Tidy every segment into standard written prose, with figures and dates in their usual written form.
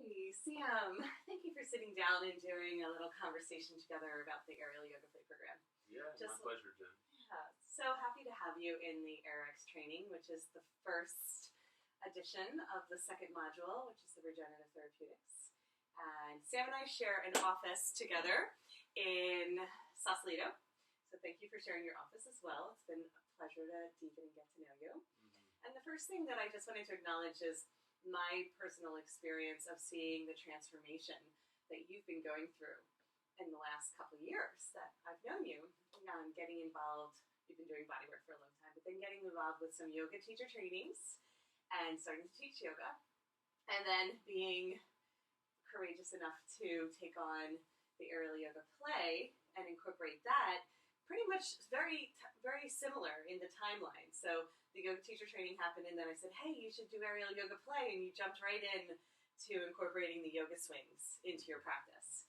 Hey, Sam, thank you for sitting down and doing a little conversation together about the Aerial Yoga Play program. Yeah, my pleasure, Jen. Yeah, so happy to have you in the AYRx training, which is the first edition of the second module, which is the Regenerative Therapeutics. And Sam and I share an office together in Sausalito. So thank you for sharing your office as well. It's been a pleasure to deepen and get to know you. And the first thing that I just wanted to acknowledge is my personal experience of seeing the transformation that you've been going through in the last couple of years that I've known you. Getting involved, you've been doing bodywork for a long time, but then getting involved with some yoga teacher trainings and starting to teach yoga. And then being courageous enough to take on the Aerial Yoga Play and incorporate that pretty much very similar in the timeline. So the yoga teacher training happened, and then I said, hey, you should do Aerial Yoga Play, and you jumped right in to incorporating the yoga swings into your practice.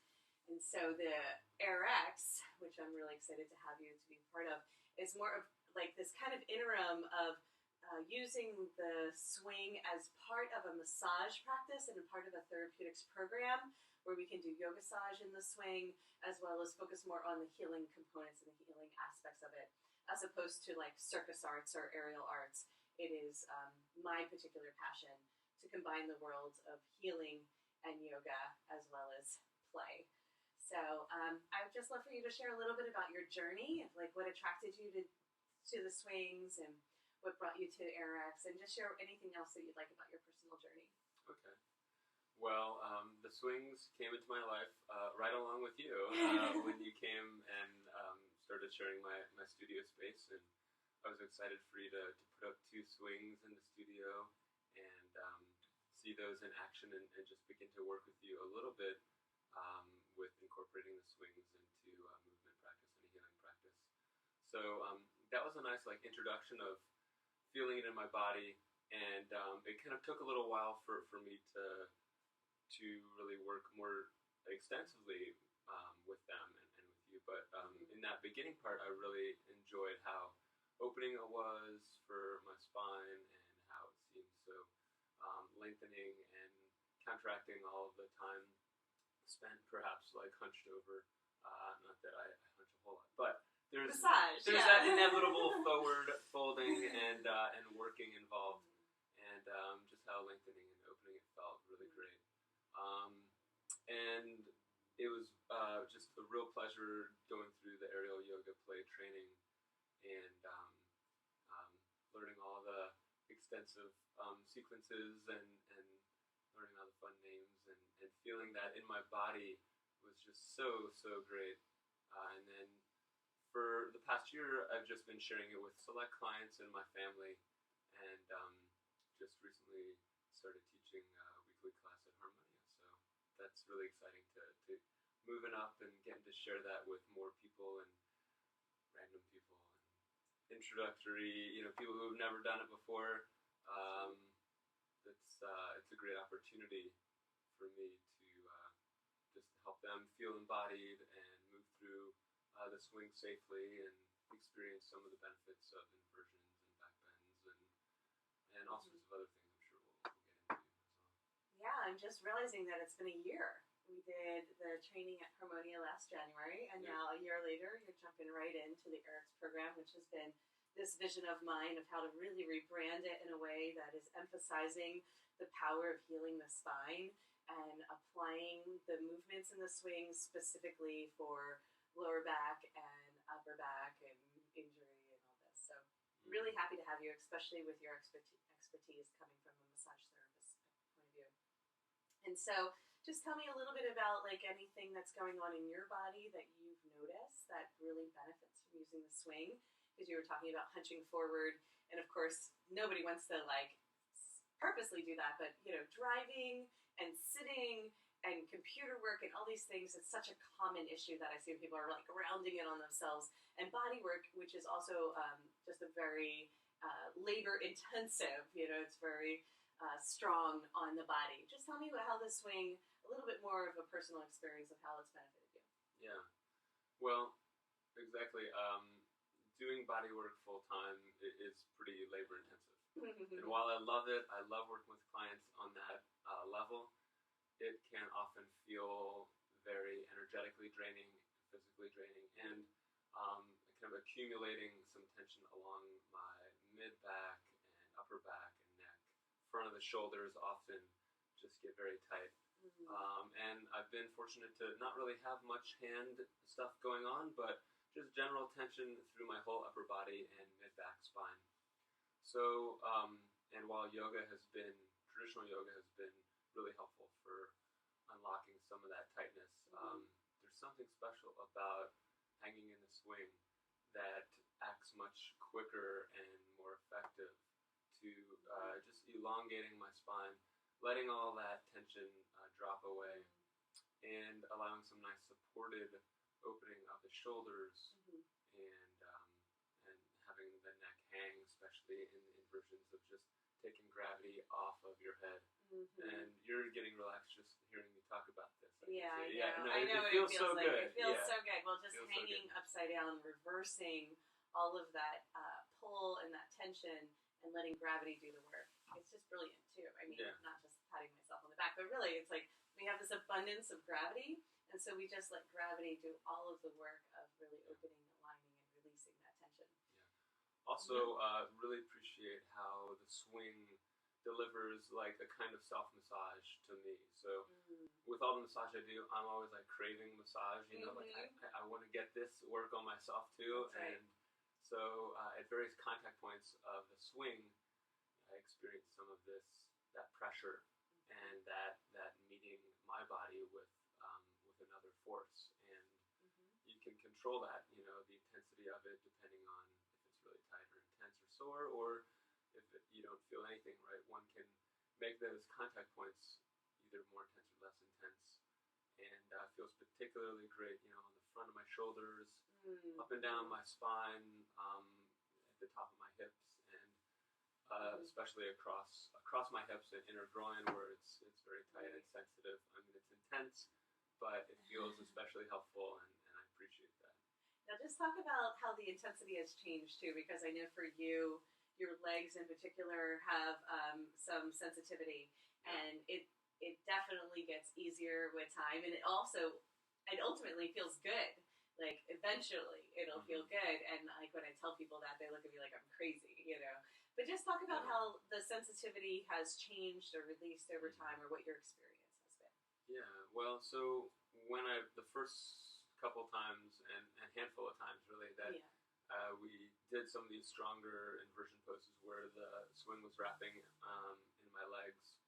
And so the AYRx, which I'm really excited to have you to be part of, is more of like this kind of interim of using the swing as part of a massage practice and a part of a therapeutics program where we can do YOGASSAGE in the swing, as well as focus more on the healing components and the healing aspects of it, as opposed to like circus arts or aerial arts. It is my particular passion to combine the worlds of healing and yoga as well as play. So I would just love for you to share a little bit about your journey, like what attracted you to the swings and what brought you to AYRx, and just share anything else that you'd like about your personal journey. Okay. Well, the swings came into my life right along with you when you came and started sharing my studio space, and I was excited for you to put up 2 swings in the studio and see those in action and just begin to work with you a little bit with incorporating the swings into movement practice and healing practice. So that was a nice introduction of feeling it in my body, and it kind of took a little while for me to really work more extensively with them and with you. But in that beginning part, I really enjoyed how opening it was for my spine and how it seemed so lengthening and contracting all of the time spent perhaps hunched over. Not that I hunch a whole lot, but there's that inevitable forward folding and working involved, and just how lengthening and opening it felt really great. And it was just a real pleasure going through the Aerial Yoga Play training and learning all the extensive sequences and learning all the fun names and feeling that in my body was just so great. And then for the past year, I've just been sharing it with select clients and my family, and just recently started teaching a weekly class at Harmonia. So that's really exciting to moving up and getting to share that with more people and random people and introductory, people who have never done it before. It's a great opportunity for me to just help them feel embodied and move through the swing safely and experience some of the benefits of inversions and back bends and all sorts of other things I'm sure we'll get into as well. Yeah, I'm just realizing that it's been a year. We did the training at Harmonia last January, and now a year later, you're jumping right into the AYRx program, which has been this vision of mine of how to really rebrand it in a way that is emphasizing the power of healing the spine and applying the movements in the swings specifically for lower back and upper back and injury and all this. So really happy to have you, especially with your expertise coming from a massage therapist point of view. And so just tell me a little bit about anything that's going on in your body that you've noticed that really benefits from using the swing, because you were talking about hunching forward, and of course nobody wants to purposely do that, but driving and sitting and computer work and all these things, it's such a common issue that I see people are rounding it on themselves. And body work, which is also just a very labor intensive, it's very strong on the body. Just tell me about how the swing, a little bit more of a personal experience of how it's benefited you. Yeah, well, exactly. Doing body work full time is pretty labor intensive. And while I love it, I love working with clients on that level, it can often feel very energetically draining, physically draining, and kind of accumulating some tension along my mid-back and upper back and neck. Front of the shoulders often just get very tight. And I've been fortunate to not really have much hand stuff going on, but just general tension through my whole upper body and mid-back spine. So, and while traditional yoga has been really helpful for unlocking some of that tightness, there's something special about hanging in the swing that acts much quicker and more effective to just elongating my spine, letting all that tension drop away, and allowing some nice supported opening of the shoulders, and having the neck hang, especially in the inversions of just taking gravity off of your head. And you're getting relaxed just hearing me talk about this. I know it feels so like. good. It feels so good. Well, just hanging so upside down, reversing all of that pull and that tension, and letting gravity do the work. It's just brilliant too. I mean, not just patting myself on the back, but really, it's like we have this abundance of gravity, and so we just let gravity do all of the work of really opening, aligning, and releasing that tension. Also, really appreciate how the swing delivers like a kind of self-massage to me. So with all the massage I do, I'm always like craving massage, you know, like I want to get this work on myself too. That's right. And so at various contact points of the swing, I experience some of that pressure and that meeting my body with another force. And you can control that, you know, the intensity of it depending on if it's really tight or intense or sore, or if you don't feel anything, right? One can make those contact points either more intense or less intense, and feels particularly great, you know, on the front of my shoulders, up and down my spine, at the top of my hips, and especially across my hips and inner groin, where it's very tight and sensitive. I mean, it's intense, but it feels especially helpful, and I appreciate that. Now, just talk about how the intensity has changed too, because I know for you, your legs in particular have some sensitivity, and it definitely gets easier with time, and it ultimately feels good. Like eventually it'll feel good, and like when I tell people that, they look at me like I'm crazy, you know. But just talk about how the sensitivity has changed or released over time, or what your experience has been. Yeah, well, so when the first couple times and handful of times really that we did some of these stronger inversion poses where the swing was wrapping in my legs,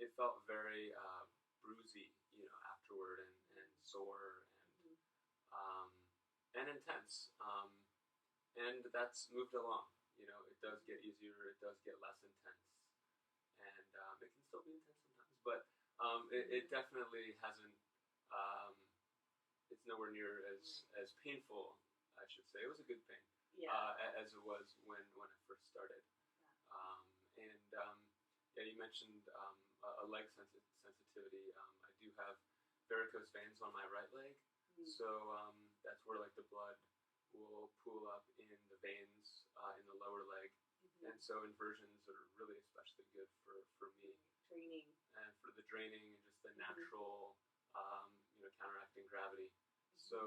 it felt very bruisey, you know, afterward, and sore and intense. And that's moved along. You know, it does get easier, it does get less intense, and it can still be intense sometimes, but it definitely hasn't. It's nowhere near as painful, I should say. It was a good pain, as it was when I first started. You mentioned a leg sensitivity. I do have varicose veins on my right leg, so that's where like the blood will pool up in the veins in the lower leg, and so inversions are really especially good for me. Draining. And for the draining and just the natural, counteracting gravity. So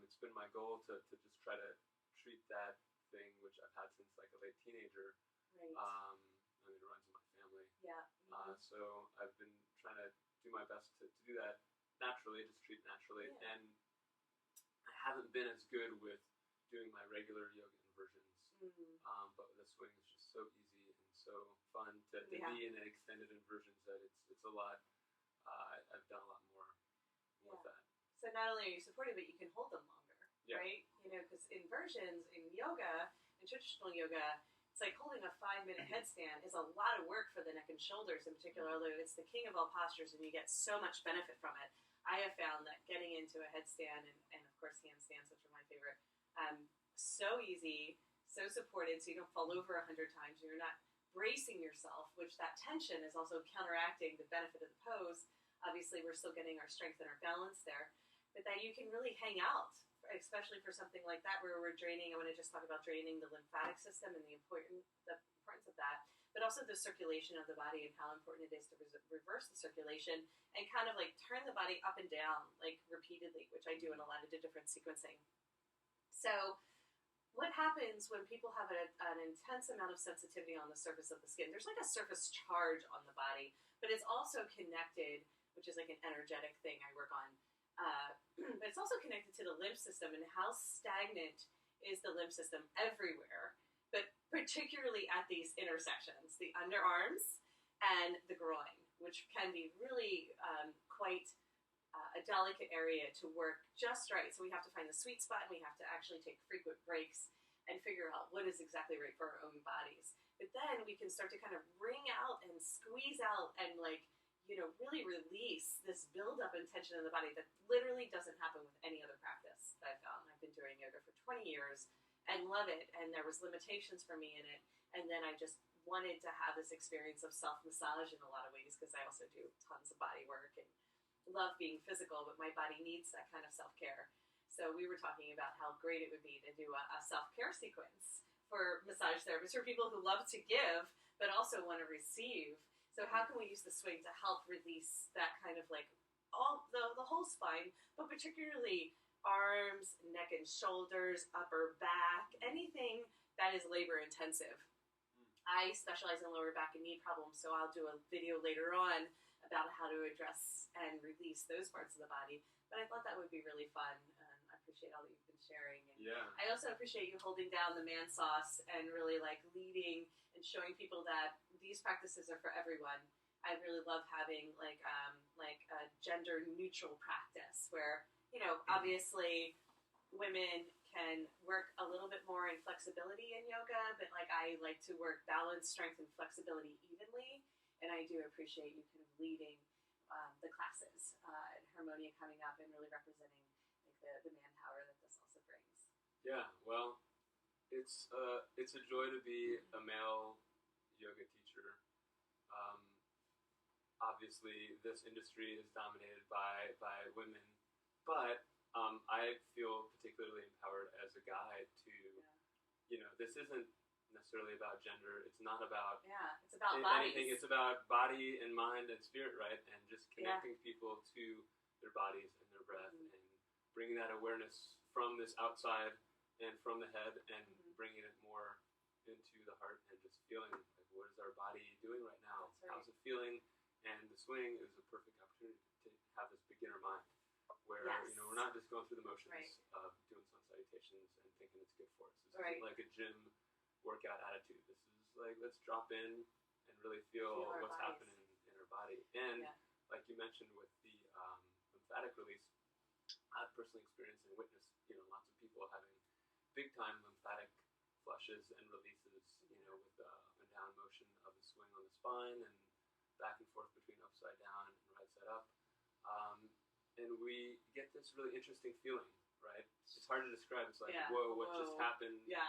it's been my goal to just try to treat that thing, which I've had since like a late teenager. Right. It runs in my family. Yeah. So I've been trying to do my best to do that naturally, just treat naturally. Yeah. And I haven't been as good with doing my regular yoga inversions. But the swing is just so easy and so fun to be in an extended inversions that it's a lot. I've done a lot more with that. So not only are you supported, but you can hold them longer, right? You know, because inversions in yoga, in traditional yoga, it's like holding a 5-minute headstand is a lot of work for the neck and shoulders in particular, although it's the king of all postures and you get so much benefit from it. I have found that getting into a headstand and of course handstands, which are my favorite, so easy, so supported, so you don't fall over 100 times, and you're not bracing yourself, which that tension is also counteracting the benefit of the pose. Obviously, we're still getting our strength and our balance there, but that you can really hang out, especially for something like that where we're draining. I want to just talk about draining the lymphatic system and the importance of that. but also the circulation of the body and how important it is to reverse the circulation and kind of like turn the body up and down like repeatedly, which I do in a lot of the different sequencing. So what happens when people have an intense amount of sensitivity on the surface of the skin? There's like a surface charge on the body, but it's also connected, which is like an energetic thing I work on. But it's also connected to the lymph system and how stagnant is the lymph system everywhere, but particularly at these intersections, the underarms and the groin, which can be really quite a delicate area to work just right. So we have to find the sweet spot, and we have to actually take frequent breaks and figure out what is exactly right for our own bodies. But then we can start to kind of wring out and squeeze out and really release this buildup and tension in the body that literally doesn't happen with any other practice that I've found. I've been doing yoga for 20 years and love it, and there was limitations for me in it, and then I just wanted to have this experience of self-massage in a lot of ways because I also do tons of body work and love being physical, but my body needs that kind of self-care. So we were talking about how great it would be to do a self-care sequence for massage therapists, for people who love to give but also want to receive. So how can we use the swing to help release that kind of like all the whole spine, but particularly arms, neck and shoulders, upper back, anything that is labor intensive. I specialize in lower back and knee problems, so I'll do a video later on about how to address and release those parts of the body. But I thought that would be really fun, and I appreciate all that you've been sharing. And Yeah. I also appreciate you holding down the man sauce and really like leading and showing people that these practices are for everyone. I really love having like a gender neutral practice where, obviously women can work a little bit more in flexibility in yoga, but like I like to work balance, strength, and flexibility evenly. And I do appreciate you kind of leading the classes and Harmonia coming up and really representing like the manpower that this also brings. Yeah, well, it's a joy to be a male yoga teacher. Obviously, this industry is dominated by women, but I feel particularly empowered as a guy to, this isn't necessarily about gender. It's not about it's about bodies. anything. It's about body and mind and spirit, right? And just connecting people to their bodies and their breath and bringing that awareness from this outside and from the head and bringing it more into the heart and just feeling like, what is our body doing right now? That's right. How's it feeling? And the swing is a perfect opportunity to have this beginner mind where, we're not just going through the motions of doing sun salutations and thinking it's good for us. This isn't like a gym workout attitude. This is like, let's drop in and really feel what's happening in our body. And like you mentioned with the lymphatic release, I've personally experienced and witnessed, lots of people having big time lymphatic flushes and releases, with the up and down motion of the swing on the spine and back and forth between upside down and right side up. And we get this really interesting feeling, right? It's hard to describe. It's like, whoa, what just happened? Yeah.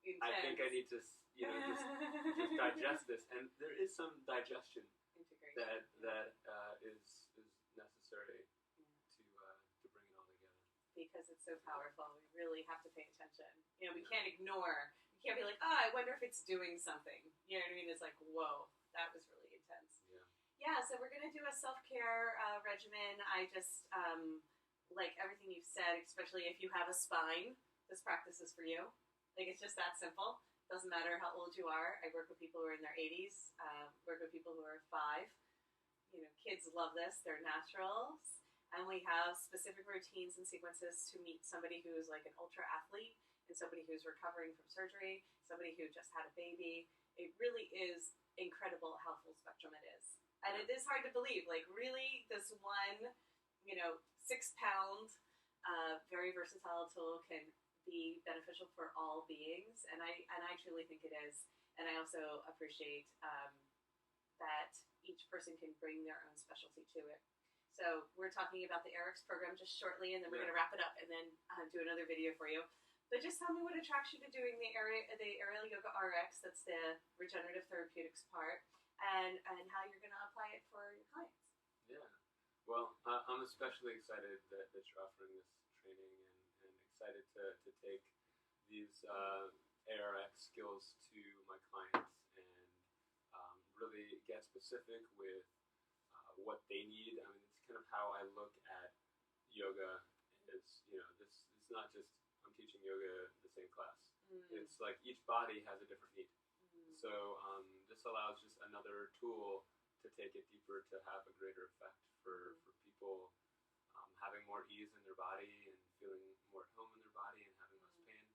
Intense. I think I need to, just digest this. And there is some digestion that is necessary to bring it all together. Because it's so powerful. We really have to pay attention. We can't ignore. We can't be like, I wonder if it's doing something. You know what I mean? It's like, whoa, that was really intense. Yeah, so we're going to do a self-care regimen. I just, like everything you've said, especially if you have a spine, this practice is for you. Like, it's just that simple. Doesn't matter how old you are. I work with people who are in their 80s, work with people who are 5. Kids love this. They're naturals. And we have specific routines and sequences to meet somebody who's like an ultra athlete and somebody who's recovering from surgery, somebody who just had a baby. It really is incredible how full spectrum it is. And it is hard to believe, like really this one, 6-pound, very versatile tool can be beneficial for all beings. And I truly think it is. And I also appreciate that each person can bring their own specialty to it. So we're talking about the AYRx program just shortly, and then we're going to wrap it up and then do another video for you. But just tell me what attracts you to doing the aerial yoga RX, that's the regenerative therapeutics part, and how you're going to apply it for your clients. Yeah. Well, I'm especially excited that you're offering this training and excited to take these AYRx skills to my clients and really get specific with what they need. I mean, it's kind of how I look at yoga. Is this it's not just I'm teaching yoga in the same class. It's like each body has a different need. So this allows just another tool to take it deeper, to have a greater effect for people having more ease in their body and feeling more at home in their body and having less pain.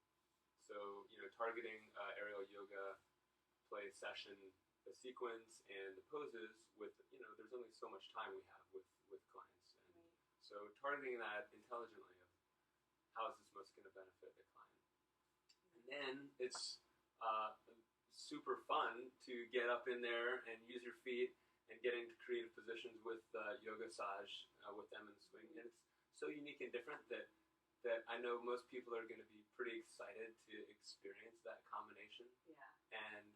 So, targeting aerial yoga play session, the sequence and the poses with, there's only so much time we have with clients. And so targeting that intelligently of how is this most going to benefit the client. And then it's super fun to get up in there and use your feet and get into creative positions with YOGASSAGE with them in the swing. And it's so unique and different that I know most people are going to be pretty excited to experience that combination. Yeah. And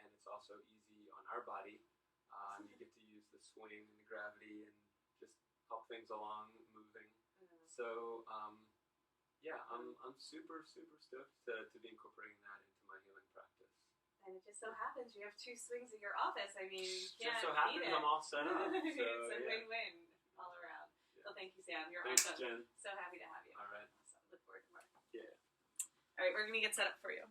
it's also easy on our body. You get to use the swing and the gravity and just help things along, moving. So I'm super stoked to be incorporating that into my healing practice. And it just so happens you have 2 swings in your office. I mean, you can't just so happens beat it. I'm all set up. So, it's a win-win all around. Yeah. So thank you, Sam. You're Thanks, awesome. Jen. So happy to have you. All right. Awesome. Look forward to more. Yeah. All right, we're going to get set up for you.